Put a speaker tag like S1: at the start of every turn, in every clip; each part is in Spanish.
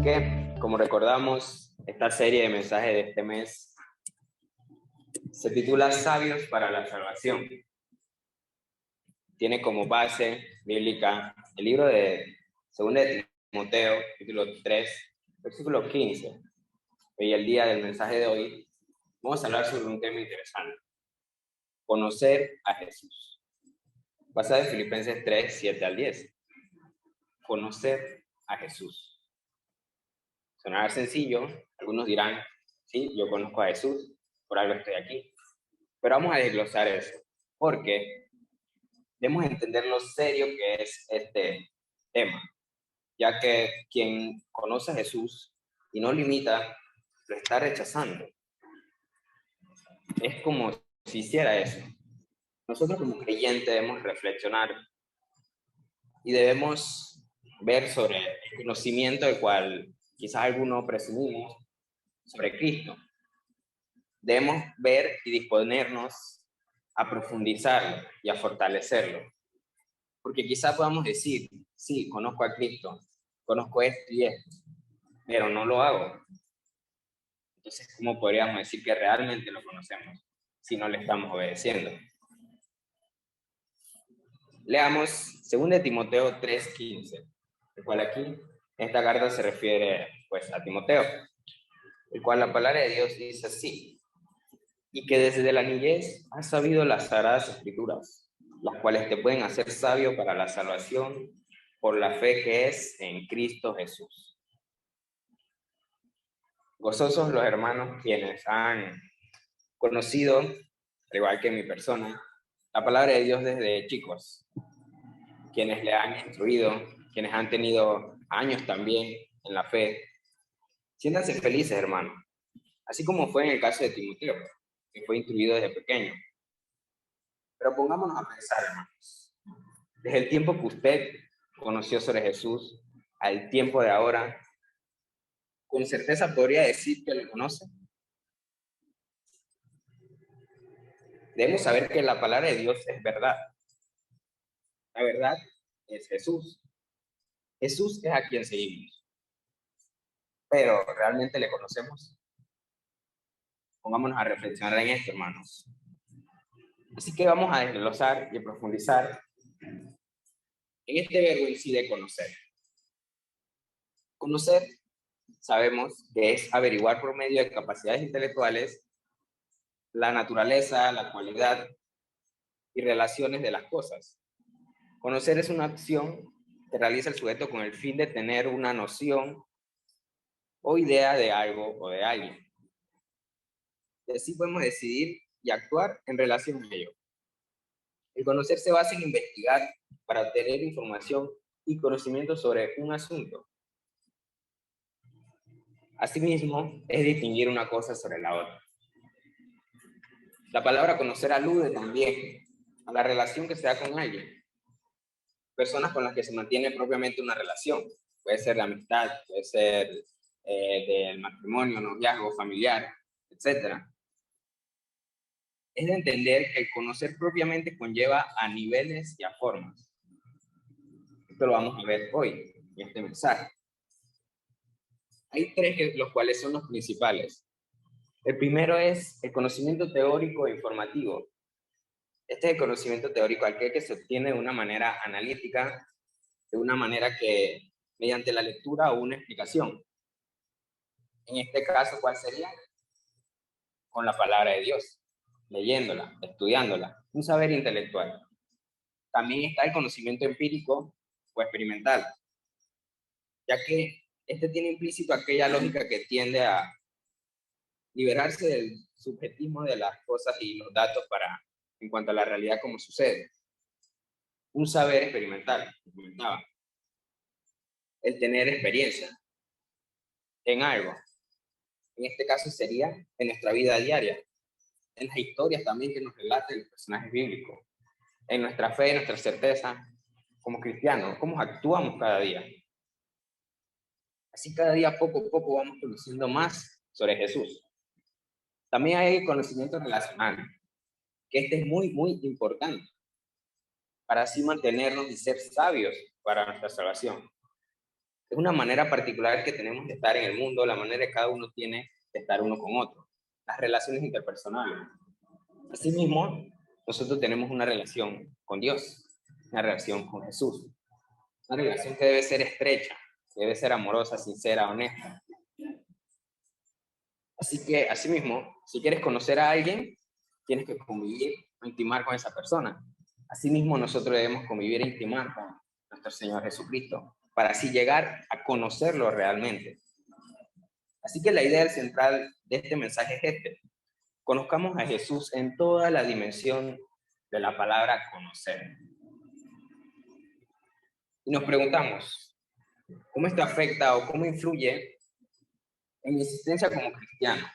S1: que, como recordamos, esta serie de mensajes de este mes se titula Sabios para la Salvación. Tiene como base bíblica el libro de 2 de Timoteo, capítulo 3, versículo 15. Y el día del mensaje de hoy vamos a hablar sobre un tema interesante: conocer a Jesús. Basado en Filipenses 3, 7 al 10. Conocer a Jesús. Sonará sencillo, algunos dirán, sí, yo conozco a Jesús, por algo estoy aquí. Pero vamos a desglosar eso, porque debemos entender lo serio que es este tema, ya que quien conoce a Jesús y no limita, lo está rechazando. Es como si hiciera eso. Nosotros como creyentes debemos reflexionar y debemos ver sobre el conocimiento del cual quizás algunos presumimos sobre Cristo. Debemos ver y disponernos a profundizarlo y a fortalecerlo. Porque quizás podamos decir, sí, conozco a Cristo, conozco esto y esto, pero no lo hago. Entonces, ¿cómo podríamos decir que realmente lo conocemos si no le estamos obedeciendo? Leamos 2 de Timoteo 3:15, el cual aquí, esta carta se refiere pues a Timoteo, el cual la palabra de Dios dice así: y que desde la niñez has sabido las sagradas escrituras, las cuales te pueden hacer sabio para la salvación por la fe que es en Cristo Jesús. Gozosos los hermanos quienes han conocido, al igual que mi persona, la palabra de Dios desde chicos, quienes le han instruido, quienes han tenido años también en la fe. Siéntanse felices, hermanos, así como fue en el caso de Timoteo, que fue instruido desde pequeño. Pero pongámonos a pensar, hermanos, desde el tiempo que usted conoció sobre Jesús al tiempo de ahora, ¿con certeza podría decir que lo conoce? Debemos saber que la palabra de Dios es verdad. La verdad es Jesús. Jesús es a quien seguimos. Pero ¿realmente le conocemos? Pongámonos a reflexionar en esto, hermanos. Así que vamos a desglosar y profundizar en este verbo en sí de conocer. Conocer, sabemos que es averiguar por medio de capacidades intelectuales la naturaleza, la cualidad y relaciones de las cosas. Conocer es una acción que realiza el sujeto con el fin de tener una noción o idea de algo o de alguien. Y así podemos decidir y actuar en relación a ello. El conocer se basa en investigar para obtener información y conocimiento sobre un asunto. Asimismo, es distinguir una cosa sobre la otra. La palabra conocer alude también a la relación que se da con alguien. Personas con las que se mantiene propiamente una relación. Puede ser de amistad, puede ser del matrimonio, noviazgo, familiar, etc. Es de entender que el conocer propiamente conlleva a niveles y a formas. Esto lo vamos a ver hoy en este mensaje. Hay tres, los cuales son los principales. El primero es el conocimiento teórico e informativo. Este es el conocimiento teórico, aquel que se obtiene de una manera analítica, de una manera que mediante la lectura o una explicación. En este caso, ¿cuál sería? Con la palabra de Dios, leyéndola, estudiándola, un saber intelectual. También está el conocimiento empírico o experimental, ya que este tiene implícito aquella lógica que tiende a liberarse del subjetismo de las cosas y los datos en cuanto a la realidad como sucede. Un saber experimental, como comentaba, el tener experiencia en algo. En este caso sería en nuestra vida diaria, en las historias también que nos relatan los personajes bíblicos, en nuestra fe, en nuestra certeza como cristianos, cómo actuamos cada día. Así cada día poco a poco vamos conociendo más sobre Jesús. También hay conocimiento relacional, que este es muy, muy importante, para así mantenernos y ser sabios para nuestra salvación. Es una manera particular que tenemos de estar en el mundo, la manera que cada uno tiene de estar uno con otro, las relaciones interpersonales. Asimismo, nosotros tenemos una relación con Dios, una relación con Jesús, una relación que debe ser estrecha, que debe ser amorosa, sincera, honesta. Así que, asimismo, si quieres conocer a alguien, tienes que convivir o intimar con esa persona. Asimismo, nosotros debemos convivir e intimar con nuestro Señor Jesucristo, para así llegar a conocerlo realmente. Así que la idea central de este mensaje es este: conozcamos a Jesús en toda la dimensión de la palabra conocer. Y nos preguntamos, ¿cómo esto afecta o cómo influye en mi existencia como cristiano?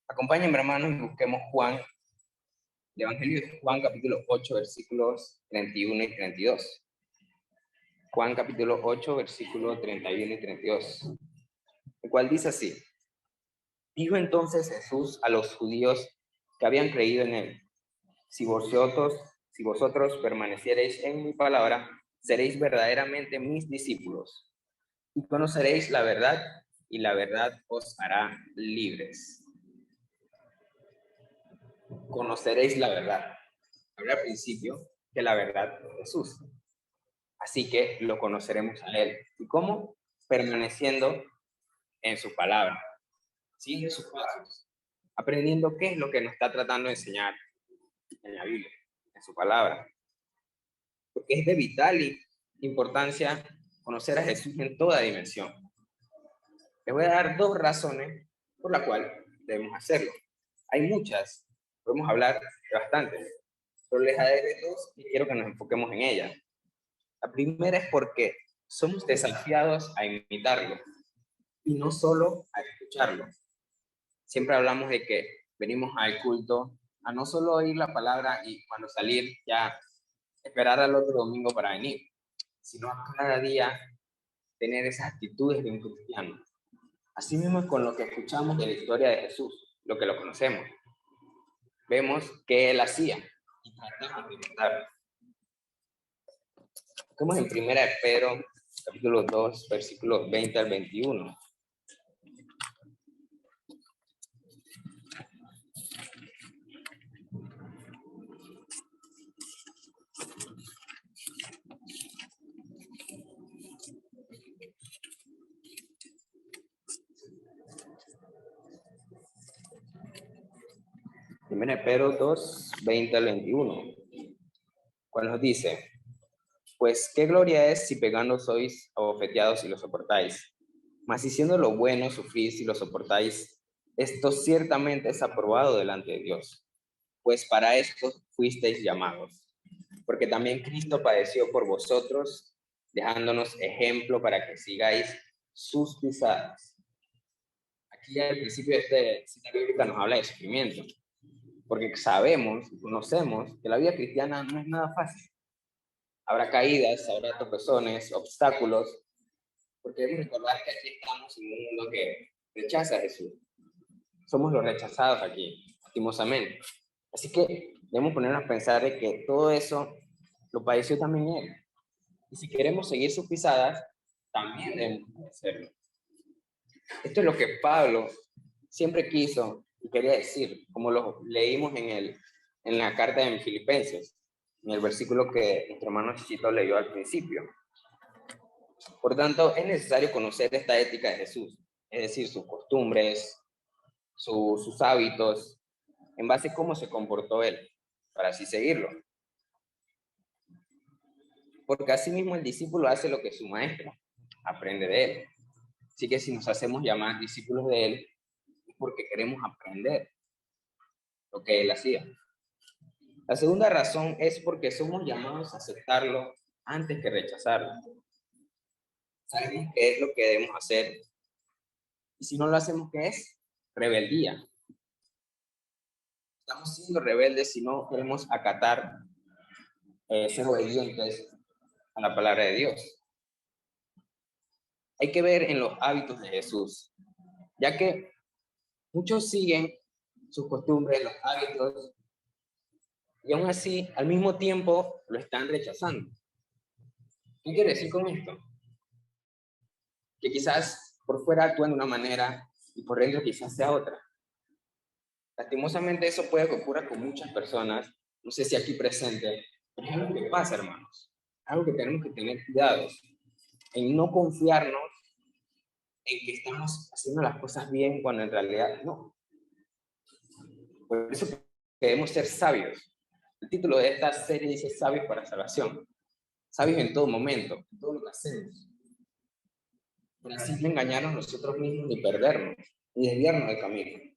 S1: Acompáñenme, hermanos, y busquemos Juan, el Evangelio de Juan, capítulo 8, versículos 31 y 32. Juan, capítulo 8, versículos 31 y 32, el cual dice así: dijo entonces Jesús a los judíos que habían creído en él: si vosotros permaneciereis en mi palabra, seréis verdaderamente mis discípulos, y conoceréis la verdad, y la verdad os hará libres. Conoceréis la verdad. Hablé al principio que la verdad es Jesús. Así que lo conoceremos a él. ¿Y cómo? Permaneciendo en su palabra, siguiendo sus pasos, aprendiendo qué es lo que nos está tratando de enseñar en la Biblia, en su palabra. Porque es de vital importancia conocer a Jesús en toda dimensión. Les voy a dar 2 razones por las cuales debemos hacerlo. Hay muchas, podemos hablar de bastante, pero les daré 2 y quiero que nos enfoquemos en ellas. La primera es porque somos desafiados a imitarlo y no solo a escucharlo. Siempre hablamos de que venimos al culto a no solo oír la palabra y cuando salir ya esperar al otro domingo para venir, sino a cada día tener esas actitudes de un cristiano. Así mismo es con lo que escuchamos de la historia de Jesús, lo que lo conocemos. Vemos que él hacía y tratamos de imitarlo. Estamos en 1 Pedro, capítulo 2, versículos 20 al 21. Primera de Pedro 2, 20 al 21, cuando nos dice: pues qué gloria es si pegando sois abofeteados y lo soportáis, mas si siendo lo bueno sufrís y lo soportáis, esto ciertamente es aprobado delante de Dios, pues para esto fuisteis llamados, porque también Cristo padeció por vosotros, dejándonos ejemplo para que sigáis sus pisadas. Aquí al principio de esta cita bíblica nos habla de sufrimiento, porque sabemos y conocemos que la vida cristiana no es nada fácil. Habrá caídas, habrá tropezones, obstáculos, porque debemos recordar que aquí estamos en un mundo que rechaza a Jesús. Somos los rechazados aquí, lastimosamente. Así que debemos ponernos a pensar de que todo eso lo padeció también él. Y si queremos seguir sus pisadas, también debemos hacerlo. Esto es lo que Pablo siempre quiso y quería decir, como lo leímos en la carta de Filipenses, en el versículo que nuestro hermano Chichito leyó al principio. Por tanto, es necesario conocer esta ética de Jesús, es decir, sus costumbres, sus hábitos, en base a cómo se comportó él, para así seguirlo. Porque así mismo el discípulo hace lo que su maestro aprende de él. Así que si nos hacemos llamar discípulos de él, es porque queremos aprender lo que él hacía. La segunda razón es porque somos llamados a aceptarlo antes que rechazarlo. Sabemos qué es lo que debemos hacer. Y si no lo hacemos, ¿qué es? Rebeldía. Estamos siendo rebeldes si no queremos acatar, ser obedientes a la palabra de Dios. Hay que ver en los hábitos de Jesús, ya que muchos siguen sus costumbres, los hábitos, y aún así, al mismo tiempo, lo están rechazando. ¿Qué quiere decir con esto? que quizás por fuera actúan de una manera y por dentro quizás sea otra. Lastimosamente eso puede que ocurra con muchas personas, no sé si aquí presente, pero es algo que pasa, hermanos. Algo que tenemos que tener cuidados, en no confiarnos en que estamos haciendo las cosas bien cuando en realidad no. Por eso debemos ser sabios. El título de esta serie dice Sabios para Salvación. Sabios en todo momento, en todo lo que hacemos. Para así no engañarnos nosotros mismos ni perdernos, ni desviarnos del camino.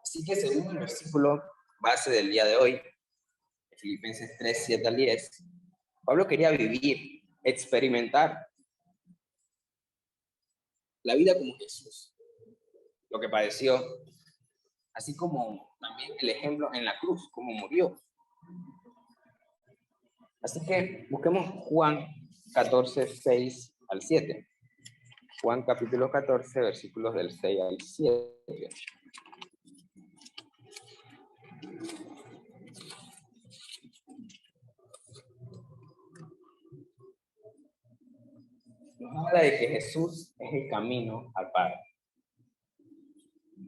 S1: Así que según el versículo base del día de hoy, Filipenses 3, 7 al 10, Pablo quería vivir, experimentar la vida como Jesús, lo que padeció, así como también el ejemplo en la cruz, como murió. Así que busquemos Juan 14, 6 al 7. Juan capítulo 14, versículos del 6 al 7. Nos habla de que Jesús es el camino al Padre.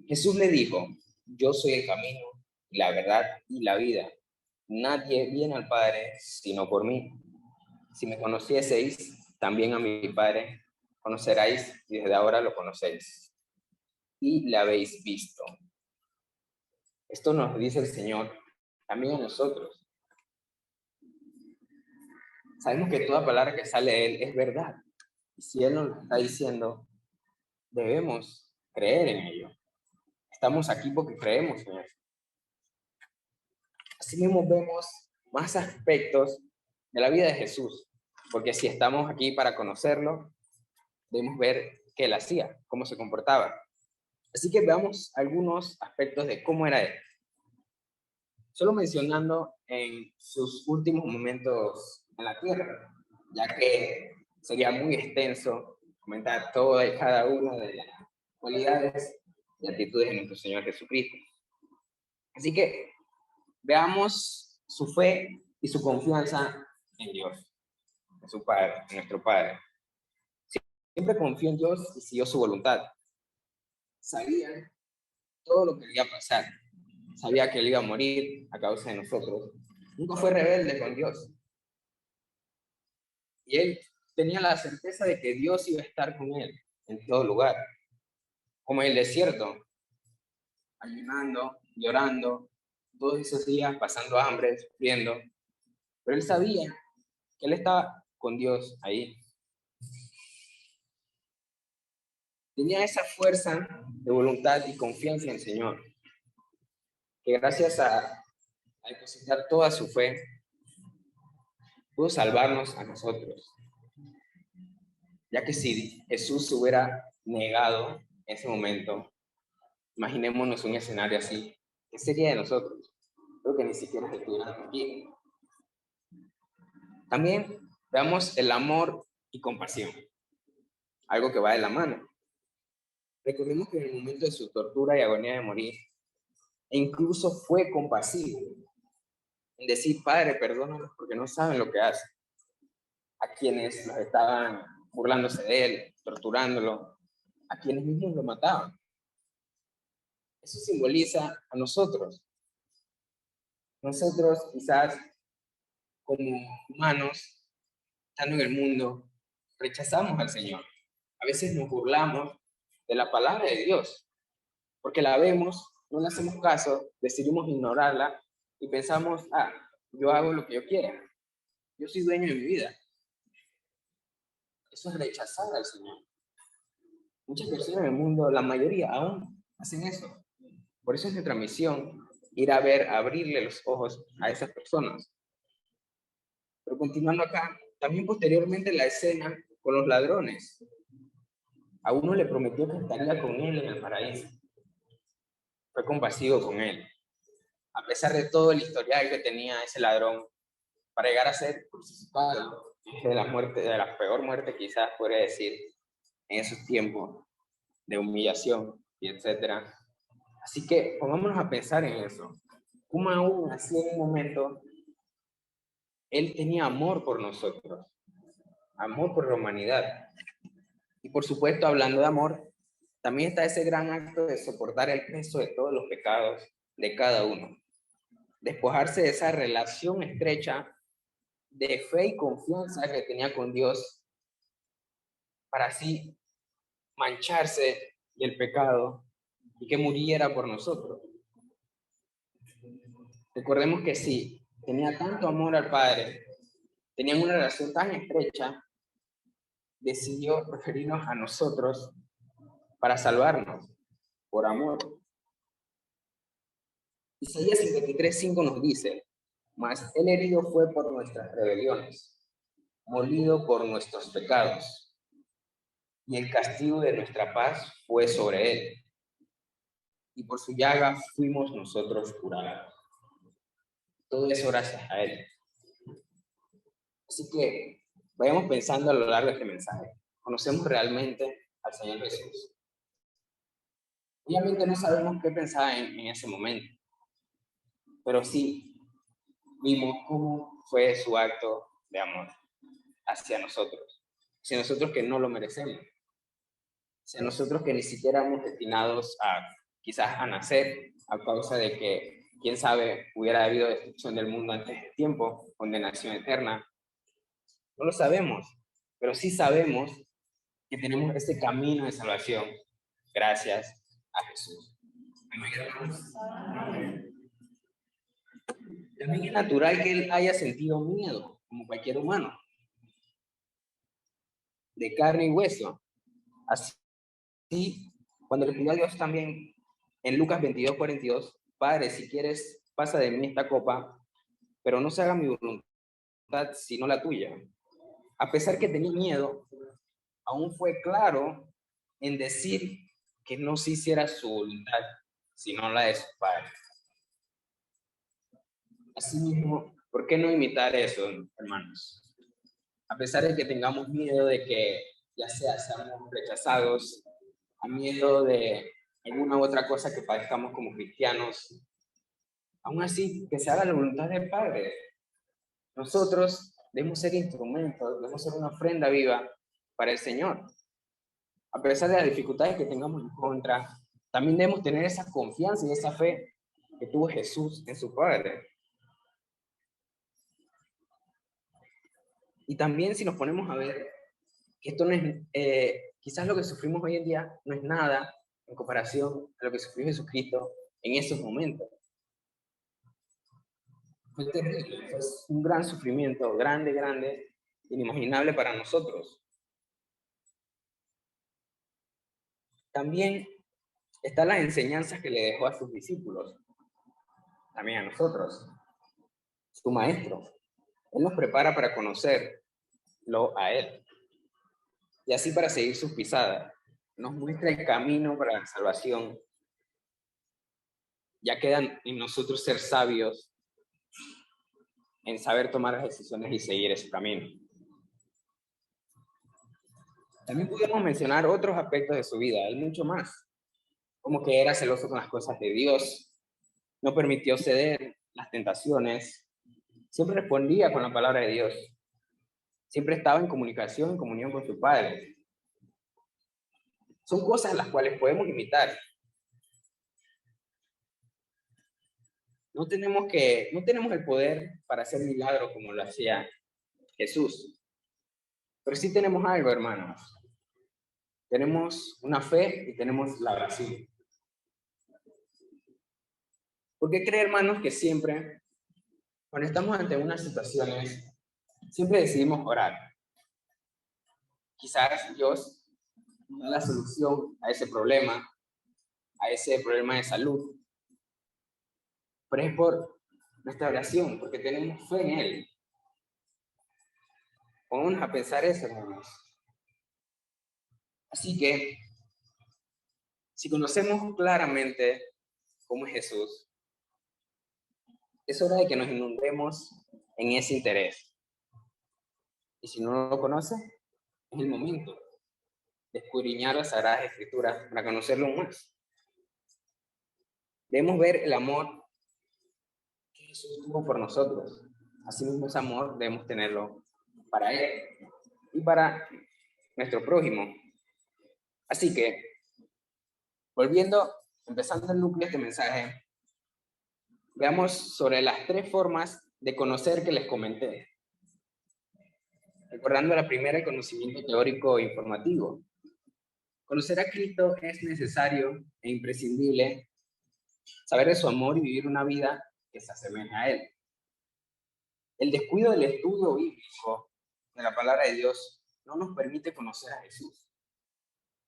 S1: Jesús le dijo, yo soy el camino, la verdad y la vida. Nadie viene al Padre sino por mí. Si me conocieseis, también a mi Padre conoceráis y desde ahora lo conocéis. Y le habéis visto. Esto nos dice el Señor también a nosotros. Sabemos que toda palabra que sale de Él es verdad. Y si Él nos lo está diciendo, debemos creer en ello. Estamos aquí porque creemos en eso. Así mismo vemos más aspectos de la vida de Jesús, porque si estamos aquí para conocerlo, debemos ver qué Él hacía, cómo se comportaba. Así que veamos algunos aspectos de cómo era Él. Solo mencionando en sus últimos momentos en la tierra, ya que sería muy extenso comentar toda y cada una de las cualidades y actitudes de nuestro Señor Jesucristo. Así que veamos su fe y su confianza en Dios, en su Padre, en nuestro Padre. Siempre confió en Dios y siguió su voluntad. Sabía todo lo que le iba a pasar. Sabía que él iba a morir a causa de nosotros. Nunca fue rebelde con Dios. Y él tenía la certeza de que Dios iba a estar con él en todo lugar. Como en el desierto, ayunando, llorando, todos esos días pasando hambre, sufriendo. Pero él sabía que él estaba con Dios ahí. Tenía esa fuerza de voluntad y confianza en el Señor, que gracias a depositar toda su fe, pudo salvarnos a nosotros. Ya que si Jesús se hubiera negado en ese momento, imaginémonos un escenario así, ¿qué sería de nosotros? Creo que ni siquiera estuviéramos aquí. También veamos el amor y compasión, algo que va de la mano. Recordemos que en el momento de su tortura y agonía de morir, e incluso fue compasivo en decir, Padre, perdónalos porque no saben lo que hacen. A quienes los estaban burlándose de él, torturándolo, a quienes mismos lo mataban. Eso simboliza a nosotros. Nosotros quizás como humanos, estando en el mundo, rechazamos al Señor. A veces nos burlamos de la palabra de Dios, porque la vemos, no le hacemos caso, decidimos ignorarla y pensamos, yo hago lo que yo quiera, yo soy dueño de mi vida. Eso es rechazar al Señor. Muchas personas en el mundo, la mayoría aún hacen eso. Por eso es nuestra misión ir a ver, abrirle los ojos a esas personas. Pero continuando acá, también posteriormente la escena con los ladrones. A uno le prometió que estaría con él en el paraíso. Fue compasivo con él. A pesar de todo el historial que tenía ese ladrón, para llegar a ser crucificado, de la peor muerte quizás podría decir, en esos tiempos de humillación y etcétera. Así que pongámonos a pensar en eso. Como aún así en un momento, él tenía amor por nosotros. amor por la humanidad. Y por supuesto, hablando de amor, también está ese gran acto de soportar el peso de todos los pecados de cada uno. Despojarse de esa relación estrecha de fe y confianza que tenía con Dios para así mancharse del pecado y que muriera por nosotros. Recordemos que sí, tenía tanto amor al Padre, tenían una relación tan estrecha, decidió preferirnos a nosotros para salvarnos, por amor. Isaías 53:5 nos dice, mas el herido fue por nuestras rebeliones, molido por nuestros pecados, y el castigo de nuestra paz fue sobre él, y por su llaga fuimos nosotros curados. Todo eso gracias a él. Así que vayamos pensando a lo largo de este mensaje. ¿Conocemos realmente al Señor Jesús? Obviamente no sabemos qué pensaba en ese momento, pero sí vimos cómo fue su acto de amor hacia nosotros que no lo merecemos, hacia nosotros que ni siquiera éramos destinados a quizás a nacer a causa de que, quién sabe, hubiera habido destrucción del mundo antes del tiempo, condenación eterna. No lo sabemos, pero sí sabemos que tenemos este camino de salvación gracias a Jesús. También es natural que él haya sentido miedo, como cualquier humano, de carne y hueso. Así, cuando le pidió a Dios también en Lucas 22:42, Padre, si quieres, pasa de mí esta copa, pero no se haga mi voluntad sino la tuya. A pesar que tenía miedo, aún fue claro en decir que no se hiciera su voluntad, sino la de su Padre. Asimismo, ¿por qué no imitar eso, hermanos? A pesar de que tengamos miedo de que ya sea seamos rechazados, a miedo de alguna u otra cosa que padezcamos como cristianos, aún así, que se haga la voluntad del Padre. Nosotros debemos ser instrumentos, debemos ser una ofrenda viva para el Señor. A pesar de las dificultades que tengamos en contra, también debemos tener esa confianza y esa fe que tuvo Jesús en su Padre. Y también si nos ponemos a ver que esto no es, quizás lo que sufrimos hoy en día no es nada en comparación a lo que sufrió Jesucristo en esos momentos. Fue terrible, fue un gran sufrimiento, grande, grande, inimaginable para nosotros. También están las enseñanzas que le dejó a sus discípulos, también a nosotros, su maestro. Él nos prepara para conocerlo a él y así para seguir sus pisadas. Nos muestra el camino para la salvación. Ya quedan en nosotros ser sabios en saber tomar las decisiones y seguir ese camino. También podemos mencionar otros aspectos de su vida, hay mucho más, como que era celoso con las cosas de Dios, no permitió ceder las tentaciones, siempre respondía con la palabra de Dios, siempre estaba en comunicación, en comunión con su Padre. Son cosas las cuales podemos imitar. No tenemos el poder para hacer milagros como lo hacía Jesús, pero sí tenemos algo, hermanos. Tenemos una fe y tenemos la oración. ¿Por qué cree, hermanos, que siempre, cuando estamos ante unas situaciones, siempre decidimos orar? Quizás Dios nos da la solución a ese problema de salud, pero es por nuestra oración, porque tenemos fe en Él. Pongámonos a pensar eso, hermanos. Así que, si conocemos claramente cómo es Jesús, es hora de que nos inundemos en ese interés. Y si no lo conoce, es el momento de escudriñar las Sagradas Escrituras para conocerlo más. Debemos ver el amor que Jesús tuvo por nosotros. Asimismo, ese amor debemos tenerlo para Él. y para nuestro prójimo. Así que, empezando el núcleo de este mensaje, veamos sobre las 3 formas de conocer que les comenté. Recordando la primera, el conocimiento teórico e informativo. Conocer a Cristo es necesario e imprescindible saber de su amor y vivir una vida que se asemeje a Él. El descuido del estudio bíblico de la palabra de Dios no nos permite conocer a Jesús.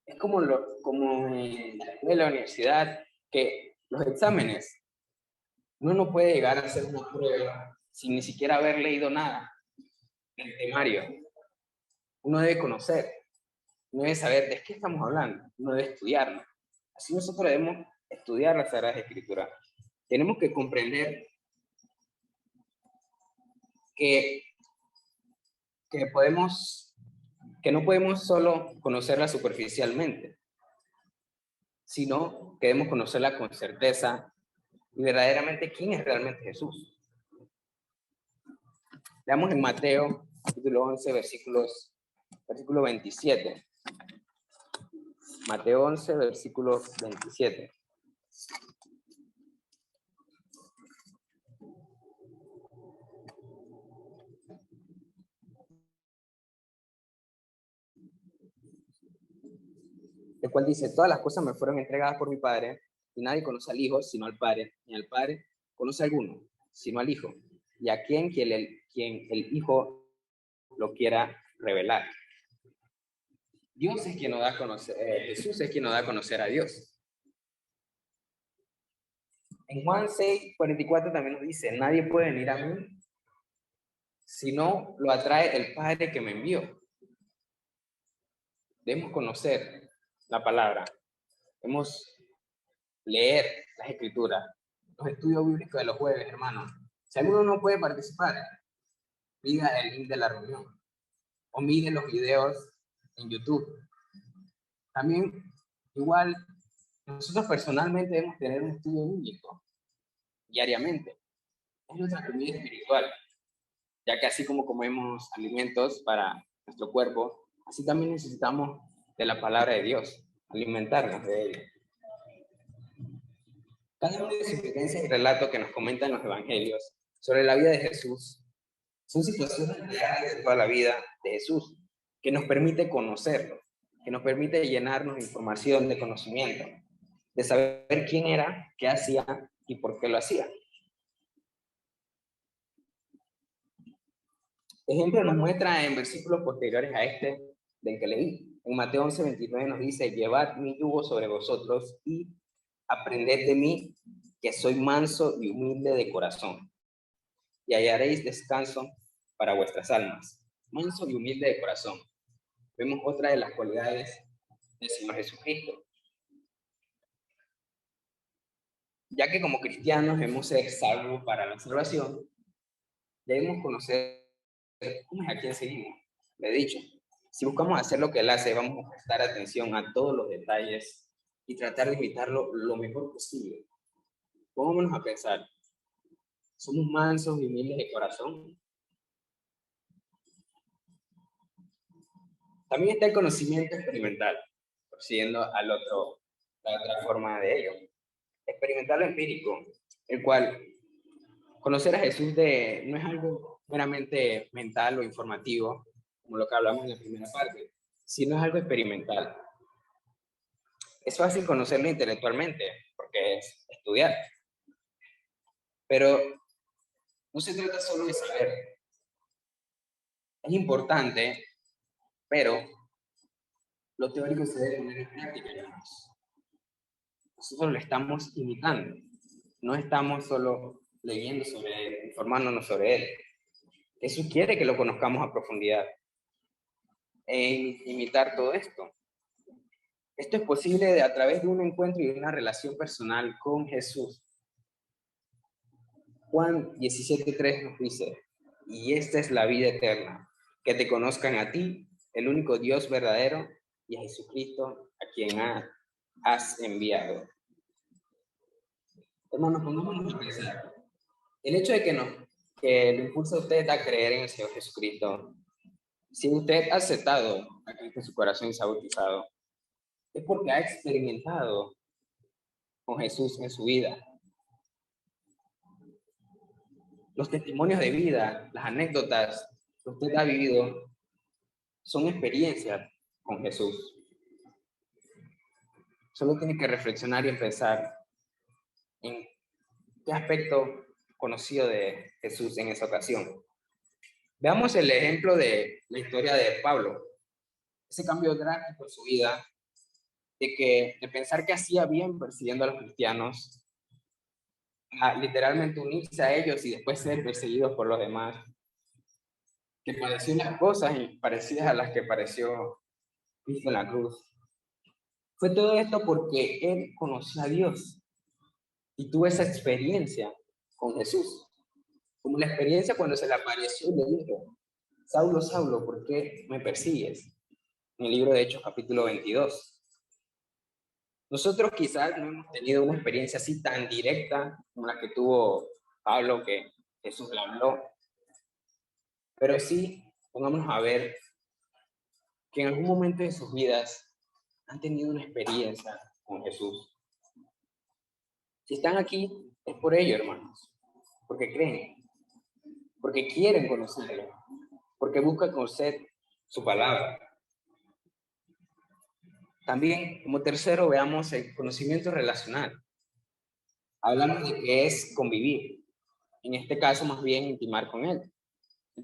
S1: Es como en la escuela, la universidad, que los exámenes, uno no puede llegar a hacer una prueba sin ni siquiera haber leído nada del temario. Uno debe conocer, uno debe saber de qué estamos hablando, uno debe estudiarlo. Así nosotros debemos estudiar las Sagradas Escrituras. Tenemos que comprender que no podemos solo conocerla superficialmente, sino que debemos conocerla con certeza y verdaderamente quién es realmente Jesús. Leamos en Mateo, capítulo 11, versículo 27. Mateo 11, versículo 27. El cual dice: todas las cosas me fueron entregadas por mi Padre, y nadie conoce al Hijo sino al Padre, ni al Padre conoce a alguno sino al Hijo, y a quien el Hijo lo quiera revelar. Dios es quien nos da a conocer, Jesús es quien nos da a conocer a Dios. En Juan 6, 44 también nos dice: nadie puede venir a mí si no lo atrae el Padre que me envió. Debemos conocer la palabra, debemos leer las Escrituras, los estudios bíblicos de los jueves, hermanos. Si alguno no puede participar, pida el link de la reunión o mire los videos en YouTube. También, igual, nosotros personalmente debemos tener un estudio bíblico diariamente. Es nuestra comida espiritual, ya que así como comemos alimentos para nuestro cuerpo, así también necesitamos de la palabra de Dios, alimentarnos de ella. Cada una de sus vivencias y relatos que nos comentan los evangelios sobre la vida de Jesús son situaciones reales de toda la vida de Jesús, que nos permite conocerlo, que nos permite llenarnos de información, de conocimiento, de saber quién era, qué hacía y por qué lo hacía. Ejemplo nos muestra en versículos posteriores a este del que leí. En Mateo 11, 29 nos dice: llevad mi yugo sobre vosotros y aprended de mí, que soy manso y humilde de corazón, y hallaréis descanso para vuestras almas. Manso y humilde de corazón. Vemos otra de las cualidades del Señor Jesucristo. Ya que como cristianos hemos sido salvos para la salvación, debemos conocer cómo es a quién seguimos. Le he dicho, si buscamos hacer lo que Él hace, vamos a prestar atención a todos los detalles y tratar de imitarlo lo mejor posible. Pongámonos a pensar, ¿somos mansos y humildes de corazón? También está el conocimiento experimental, siguiendo la otra forma de ello. Experimental o empírico, el cual conocer a Jesús no es algo meramente mental o informativo, como lo que hablamos en la primera parte, sino es algo experimental. Es fácil conocerlo intelectualmente, porque es estudiar. Pero no se trata solo de saber. Es importante, pero lo teórico se debe poner en práctica, hermanos. Nosotros lo estamos imitando. No estamos solo leyendo sobre él, informándonos sobre él. Jesús quiere que lo conozcamos a profundidad e imitar todo esto. Esto es posible a través de un encuentro y de una relación personal con Jesús. Juan 17:3 nos dice: y esta es la vida eterna, que te conozcan a ti, el único Dios verdadero, y a Jesucristo, a quien has enviado. Hermanos, pongámonos a pensar. El hecho de que lo impulsa a ustedes a creer en el Señor Jesucristo Si usted ha aceptado a Cristo en su corazón y se ha bautizado, es porque ha experimentado con Jesús en su vida. Los testimonios de vida, las anécdotas que usted ha vivido, son experiencias con Jesús. Solo tiene que reflexionar y pensar en qué aspecto conocido de Jesús en esa ocasión. Veamos el ejemplo de la historia de Pablo. Ese cambio drástico en su vida, de pensar que hacía bien persiguiendo a los cristianos, a literalmente unirse a ellos y después ser perseguidos por los demás, que padeció unas cosas parecidas a las que padeció Cristo en la cruz. Fue todo esto porque él conoció a Dios y tuvo esa experiencia con Jesús, como la experiencia cuando se le apareció y le dijo: Saulo, Saulo, ¿por qué me persigues? En el libro de Hechos, capítulo 22. Nosotros quizás no hemos tenido una experiencia así tan directa como la que tuvo Pablo, que Jesús le habló, pero sí, pongámonos a ver que en algún momento de sus vidas han tenido una experiencia con Jesús. Si están aquí, es por ello, hermanos, porque creen, porque quieren conocerlo, porque buscan conocer su palabra. También, como tercero, veamos el conocimiento relacional. Hablamos de que es convivir, en este caso más bien intimar con Él,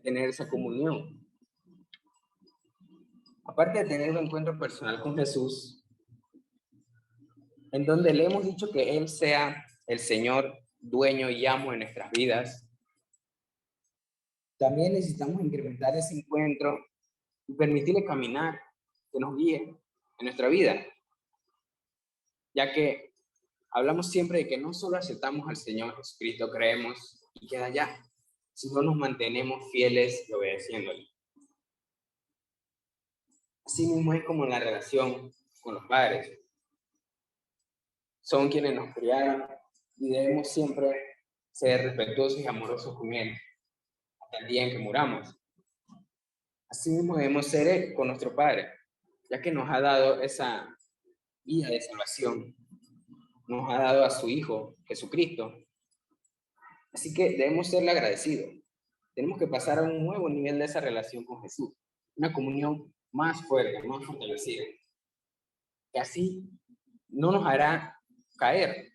S1: tener esa comunión. Aparte de tener un encuentro personal con Jesús, en donde le hemos dicho que Él sea el Señor, dueño y amo de nuestras vidas, también necesitamos incrementar ese encuentro y permitirle caminar, que nos guíe en nuestra vida, ya que hablamos siempre de que no solo aceptamos al Señor Jesucristo, creemos y queda allá, sino nos mantenemos fieles y obedeciéndole. Así mismo es como la relación con los padres. Son quienes nos criaron y debemos siempre ser respetuosos y amorosos con Él hasta el día en que muramos. Así mismo debemos ser con nuestro Padre, ya que nos ha dado esa vida de salvación, nos ha dado a su Hijo, Jesucristo. Así que debemos serle agradecidos. Tenemos que pasar a un nuevo nivel de esa relación con Jesús, una comunión más fuerte, más fortalecida, que así no nos hará caer,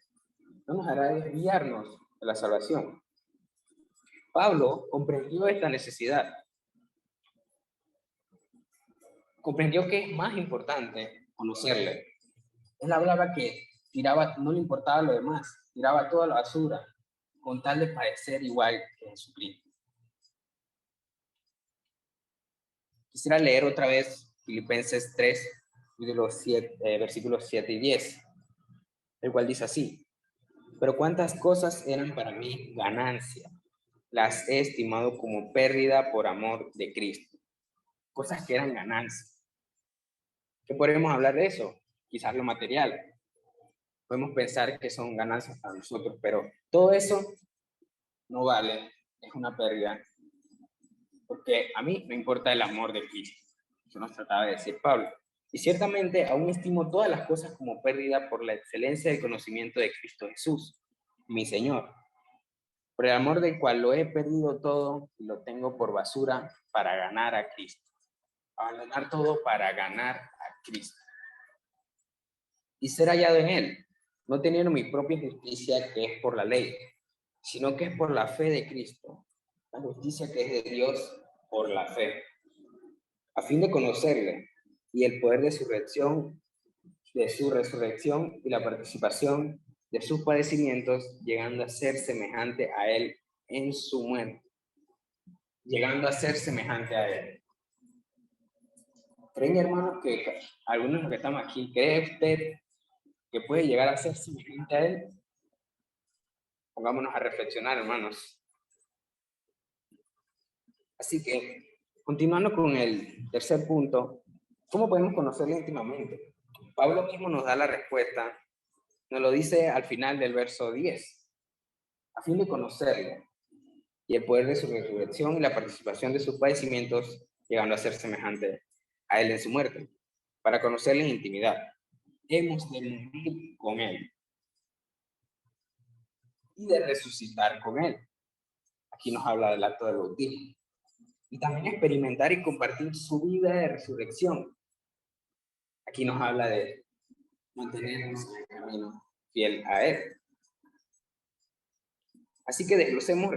S1: no nos hará desviarnos de la salvación. Pablo comprendió esta necesidad, comprendió que es más importante conocerle. Él hablaba que tiraba, no le importaba lo demás, tiraba toda la basura con tal de parecer igual que Jesucristo. Quisiera leer otra vez Filipenses 3, versículos 7 y 10, el cual dice así: pero cuántas cosas eran para mí ganancia, las he estimado como pérdida por amor de Cristo. Cosas que eran ganancia. ¿Qué podemos hablar de eso? Quizás lo material. Podemos pensar que son ganancias para nosotros, pero todo eso no vale, es una pérdida, porque a mí me importa el amor de Cristo. Eso nos trataba de decir Pablo. Y ciertamente aún estimo todas las cosas como pérdida por la excelencia del conocimiento de Cristo Jesús, mi Señor, por el amor del cual lo he perdido todo y lo tengo por basura para ganar a Cristo. Abandonar todo para ganar a Cristo y ser hallado en Él, no teniendo mi propia justicia que es por la ley, sino que es por la fe de Cristo, la justicia que es de Dios por la fe, a fin de conocerle y el poder de su resurrección y la participación de sus padecimientos, llegando a ser semejante a Él en su muerte, llegando a ser semejante a Él. ¿Creen, hermanos, que algunos de los que estamos aquí, cree usted que puede llegar a ser semejante a Él? Pongámonos a reflexionar, hermanos. Así que, continuando con el tercer punto, ¿cómo podemos conocerle íntimamente? Pablo mismo nos da la respuesta, nos lo dice al final del verso 10, a fin de conocerlo y el poder de su resurrección y la participación de sus padecimientos, llegando a ser semejante a Él en su muerte, para conocerle en intimidad. Hemos de morir con Él y de resucitar con Él. Aquí nos habla del acto del bautismo. Y también experimentar y compartir su vida de resurrección. Aquí nos habla de mantenernos en el camino fiel a Él. Así que desglosemos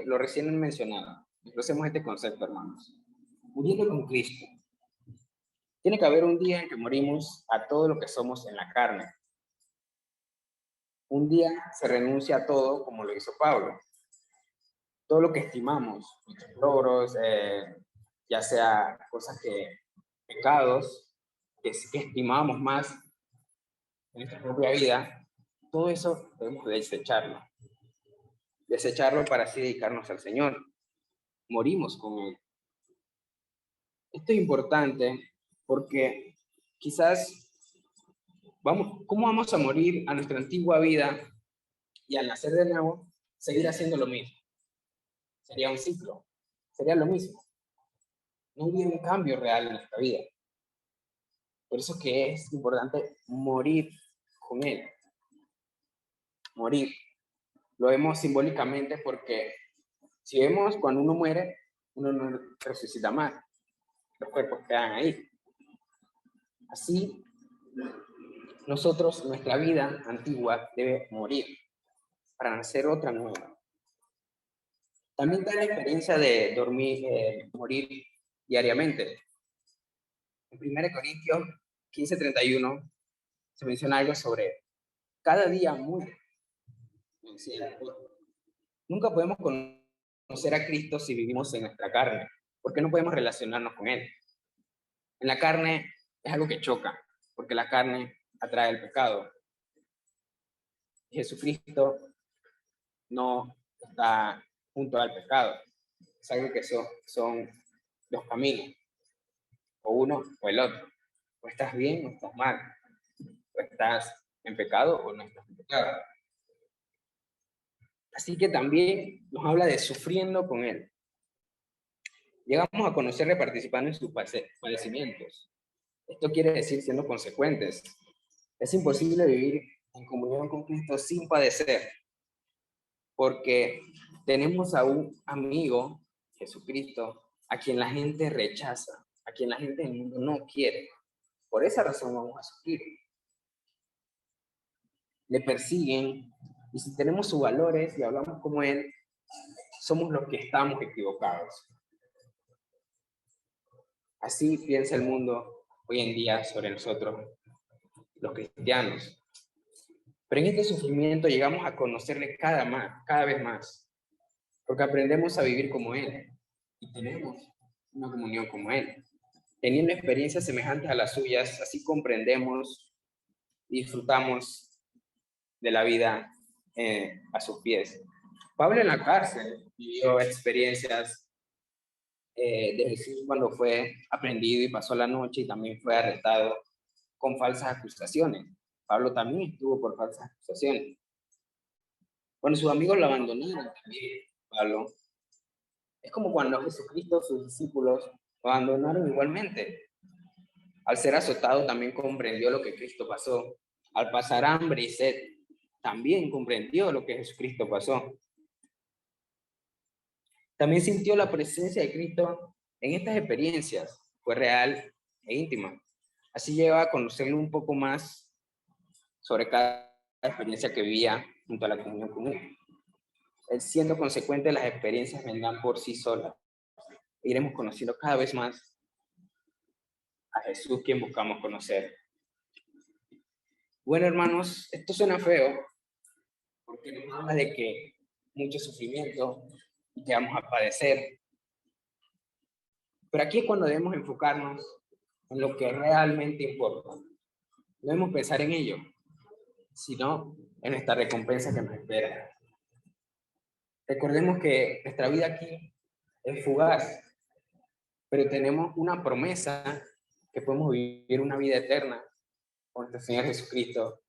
S1: lo recién mencionado. Desglosemos este concepto, hermanos. Muriendo con Cristo. Tiene que haber un día en que morimos a todo lo que somos en la carne. Un día se renuncia a todo como lo hizo Pablo. Todo lo que estimamos, nuestros logros, ya sea cosas pecados, que estimamos más en nuestra propia vida, todo eso debemos desecharlo. Desecharlo para así dedicarnos al Señor. Morimos con Él. Esto es importante porque quizás ¿cómo vamos a morir a nuestra antigua vida y al nacer de nuevo seguir haciendo lo mismo? Sería un ciclo, sería lo mismo. No hubiera un cambio real en nuestra vida. Por eso que es importante morir con Él. Morir. Lo vemos simbólicamente porque si vemos cuando uno muere, uno no resucita más. Los cuerpos quedan ahí. Así, nuestra vida antigua debe morir para nacer otra nueva. También da la experiencia de morir diariamente. En 1 Corintios 15:31 se menciona algo sobre cada día muere. Nunca podemos conocer a Cristo si vivimos en nuestra carne, porque no podemos relacionarnos con Él. En la carne es algo que choca, porque la carne atrae el pecado. Jesucristo no está junto al pecado. Es algo que son los caminos, o uno o el otro. O estás bien o estás mal. O estás en pecado o no estás en pecado. Así que también nos habla de sufriendo con Él. Llegamos a conocerle participando en sus padecimientos. Esto quiere decir siendo consecuentes. Es imposible vivir en comunión con Cristo sin padecer, porque tenemos a un amigo, Jesucristo, a quien la gente rechaza, a quien la gente del mundo no quiere. Por esa razón vamos a sufrir. Le persiguen, y si tenemos sus valores y hablamos como Él, somos los que estamos equivocados. Así piensa el mundo hoy en día sobre nosotros, los cristianos. Pero en este sufrimiento llegamos a conocerle cada vez más, porque aprendemos a vivir como Él y tenemos una comunión como Él. Teniendo experiencias semejantes a las suyas, así comprendemos y disfrutamos de la vida a sus pies. Pablo en la cárcel vivió experiencias de Jesús cuando fue aprendido y pasó la noche y también fue arrestado con falsas acusaciones. Pablo también estuvo por falsas acusaciones. Cuando sus amigos lo abandonaron también, Pablo, es como cuando Jesucristo, sus discípulos, lo abandonaron igualmente. Al ser azotado también comprendió lo que Cristo pasó. Al pasar hambre y sed, también comprendió lo que Jesucristo pasó. También sintió la presencia de Cristo en estas experiencias. Fue real e íntima. Así llegó a conocerlo un poco más sobre cada experiencia que vivía junto a la comunión con Él. Él, siendo consecuente, las experiencias vendrán por sí solas. Iremos conociendo cada vez más a Jesús, quien buscamos conocer. Bueno, hermanos, esto suena feo, porque nos habla de que mucho sufrimiento y que vamos a padecer. Pero aquí es cuando debemos enfocarnos en lo que realmente importa. No debemos pensar en ello, sino en esta recompensa que nos espera. Recordemos que nuestra vida aquí es fugaz, pero tenemos una promesa que podemos vivir una vida eterna con nuestro Señor Jesucristo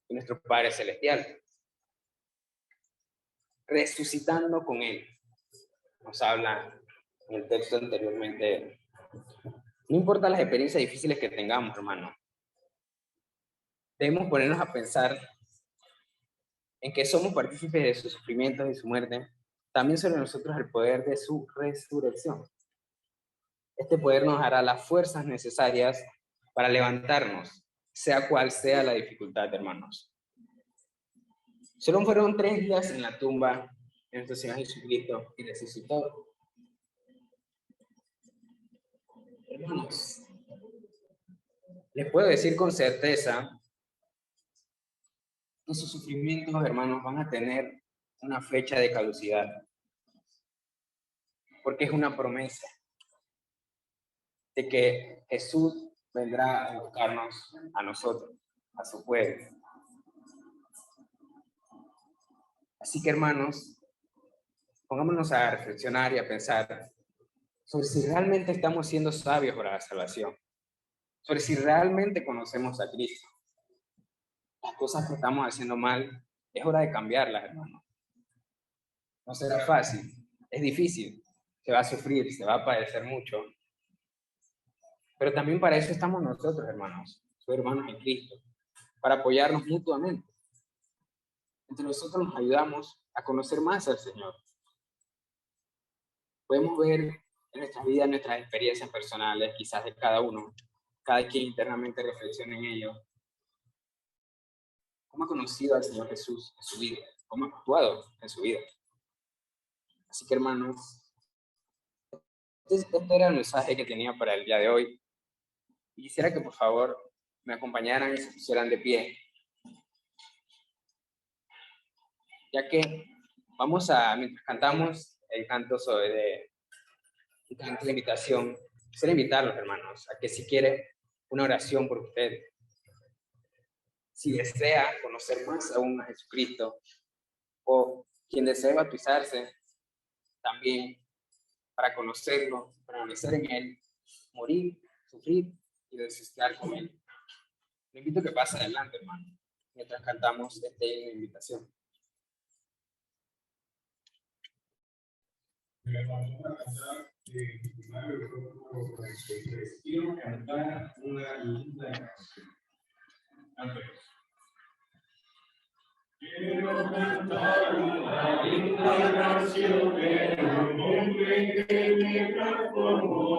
S1: y nuestro Padre Celestial. Resucitando con Él. Nos habla en el texto anteriormente No importa las experiencias difíciles que tengamos, hermano. Debemos ponernos a pensar en que somos partícipes de sus sufrimientos y su muerte, también sobre nosotros el poder de su resurrección. Este poder nos dará las fuerzas necesarias para levantarnos, sea cual sea la dificultad, hermanos. Solo fueron 3 días en la tumba de nuestro Señor Jesucristo y resucitó. Hermanos, les puedo decir con certeza que sus sufrimientos, hermanos, van a tener una fecha de caducidad, porque es una promesa de que Jesús vendrá a buscarnos a nosotros, a su pueblo. Así que, hermanos, pongámonos a reflexionar y a pensar sobre si realmente estamos siendo sabios para la salvación, sobre si realmente conocemos a Cristo. Las cosas que estamos haciendo mal, es hora de cambiarlas, hermanos. No será fácil, es difícil, se va a sufrir, se va a padecer mucho. Pero también para eso estamos nosotros, hermanos, sus hermanos en Cristo, para apoyarnos mutuamente. Entre nosotros nos ayudamos a conocer más al Señor. Podemos ver en nuestras vidas, en nuestras experiencias personales, quizás de cada uno, cada quien internamente reflexione en ello. ¿Cómo ha conocido al Señor Jesús en su vida? ¿Cómo ha actuado en su vida? Así que, hermanos, este era el mensaje que tenía para el día de hoy. Y quisiera que, por favor, me acompañaran y se pusieran de pie, ya que vamos a, mientras cantamos el canto el canto de invitación, quisiera invitarlos, hermanos, a que si quiere una oración por usted, si desea conocer más aún a Jesucristo, o quien desee bautizarse, también para conocerlo, permanecer en Él, morir, sufrir y resucitar con Él. Le invito a que pase adelante, hermano, mientras cantamos esta invitación. Quiero cantar una linda canción. Quiero cantar una linda canción de un hombre que me transformó.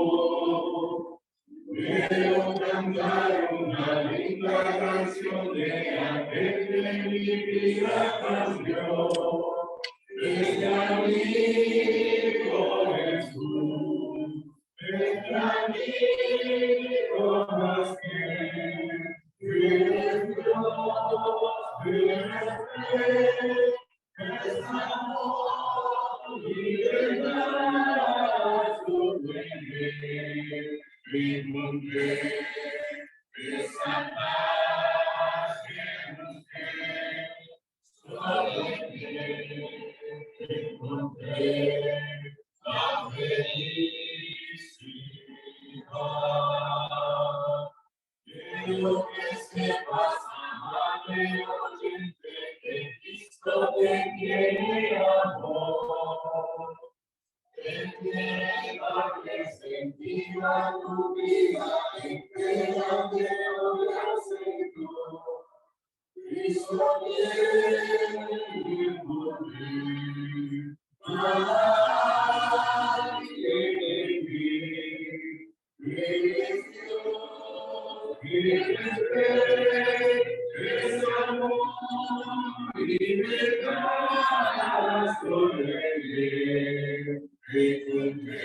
S1: Quiero cantar una linda canción de aquel que mi vida cambió. Este amigo Jesús, este amigo más que eres Dios, eres Rey, eres amor y verdad, tu rey, encontré esa paz que busqué, solo en ti encontré la felicidad. Quiero que sepas, amable oyente, que Cristo te tiene amor. Él quiere darle sentido a tu vida, entrégate hoy al Señor. Cristo viene por ti. Eres Dios, eres Rey, eres amor y verdad sobre él. Encontré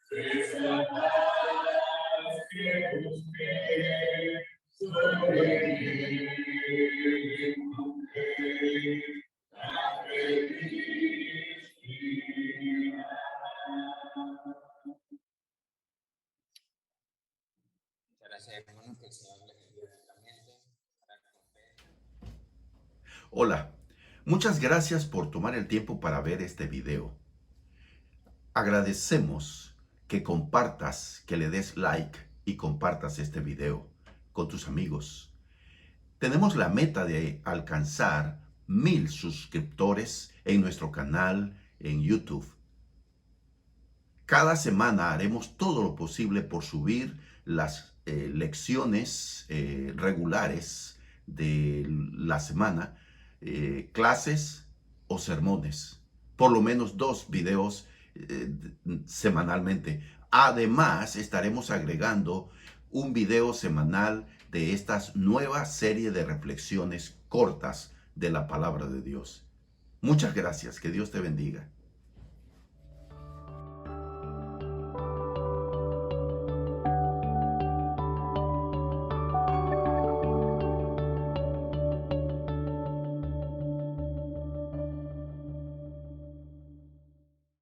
S1: esa paz que busqué sobre él. Encontré la felicidad.
S2: Hola, muchas gracias por tomar el tiempo para ver este video. Agradecemos que compartas, que le des like y compartas este video con tus amigos. Tenemos la meta de alcanzar 1000 suscriptores en nuestro canal en YouTube. Cada semana haremos todo lo posible por subir las lecciones regulares de la semana, clases o sermones, por lo menos 2 videos semanalmente. Además, estaremos agregando un video semanal de estas nuevas serie de reflexiones cortas de la palabra de Dios. Muchas gracias, que Dios te bendiga.